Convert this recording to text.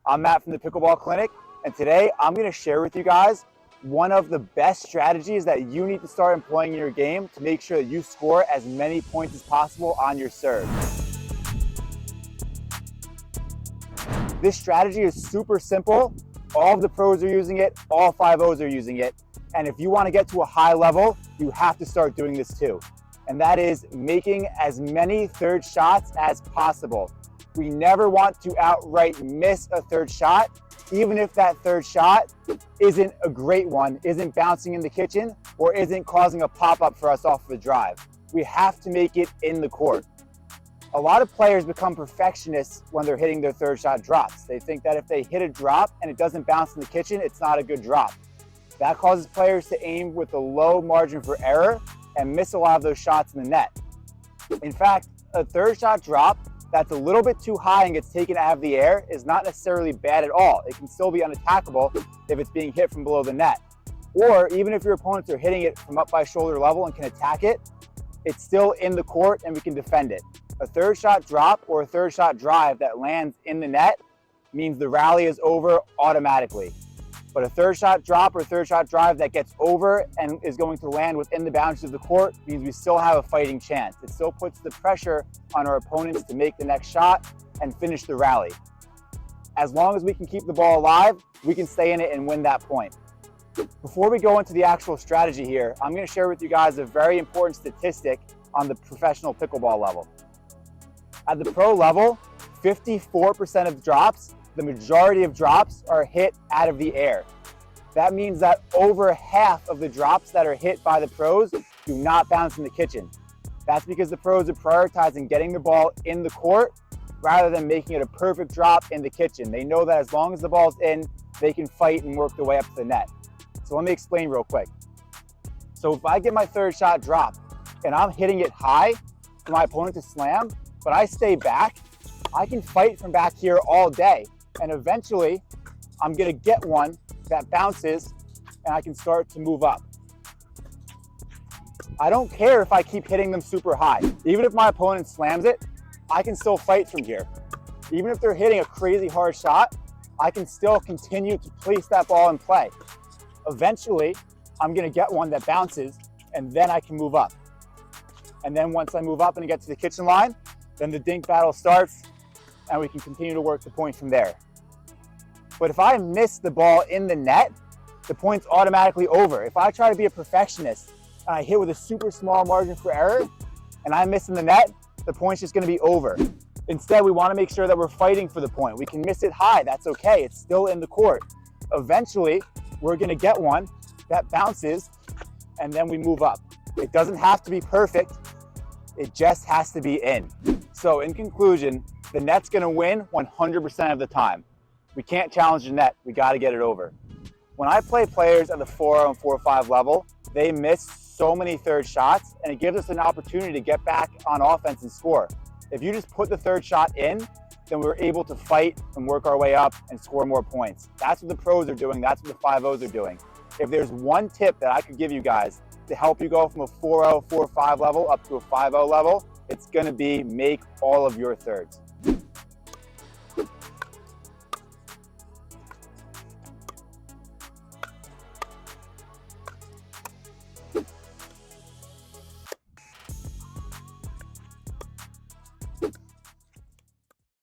I'm Matt from the Pickleball Clinic, and today I'm going to share with you guys one of the best strategies that you need to start employing in your game to make sure that you score as many points as possible on your serve. This strategy is super simple. All of the pros are using it, all 5-0s are using it, and if you want to get to a high level, you have to start doing this too. And that is making as many third shots as possible. We never want to outright miss a third shot, even if that third shot isn't a great one, isn't bouncing in the kitchen, or isn't causing a pop-up for us off the drive. We have to make it in the court. A lot of players become perfectionists when they're hitting their third shot drops. They think that if they hit a drop and it doesn't bounce in the kitchen, it's not a good drop. That causes players to aim with a low margin for error and miss a lot of those shots in the net. In fact, a third shot drop that's a little bit too high and gets taken out of the air is not necessarily bad at all. It can still be unattackable if it's being hit from below the net. Or even if your opponents are hitting it from up by shoulder level and can attack it, it's still in the court and we can defend it. A third shot drop or a third shot drive that lands in the net means the rally is over automatically. But a third shot drop or a third shot drive that gets over and is going to land within the boundaries of the court means we still have a fighting chance. It still puts the pressure on our opponents to make the next shot and finish the rally. As long as we can keep the ball alive, we can stay in it and win that point. Before we go into the actual strategy here, I'm going to share with you guys a very important statistic on the professional pickleball level. At the pro level, 54% of drops, the majority of drops, are hit out of the air. That means that over half of the drops that are hit by the pros do not bounce in the kitchen. That's because the pros are prioritizing getting the ball in the court rather than making it a perfect drop in the kitchen. They know that as long as the ball's in, they can fight and work their way up to the net. So let me explain real quick. So if I get my third shot drop and I'm hitting it high for my opponent to slam, but I stay back, I can fight from back here all day. And eventually, I'm gonna get one that bounces and I can start to move up. I don't care if I keep hitting them super high. Even if my opponent slams it, I can still fight from here. Even if they're hitting a crazy hard shot, I can still continue to place that ball in play. Eventually, I'm gonna get one that bounces and then I can move up. And then once I move up and get to the kitchen line, then the dink battle starts and we can continue to work the point from there. But if I miss the ball in the net, the point's automatically over. If I try to be a perfectionist and I hit with a super small margin for error and I miss in the net, the point's just gonna be over. Instead, we wanna make sure that we're fighting for the point. We can miss it high, that's okay, it's still in the court. Eventually, we're gonna get one that bounces and then we move up. It doesn't have to be perfect, it just has to be in. So in conclusion, the net's gonna win 100% of the time. We can't challenge the net, we gotta get it over. When I play players at the 4 and 4-5 level, they miss so many third shots and it gives us an opportunity to get back on offense and score. If you just put the third shot in, then we're able to fight and work our way up and score more points. That's what the pros are doing, that's what the 5-0s are doing. If there's one tip that I could give you guys to help you go from a 4-0, 4-5 level up to a 5-0 level, it's gonna be make all of your thirds.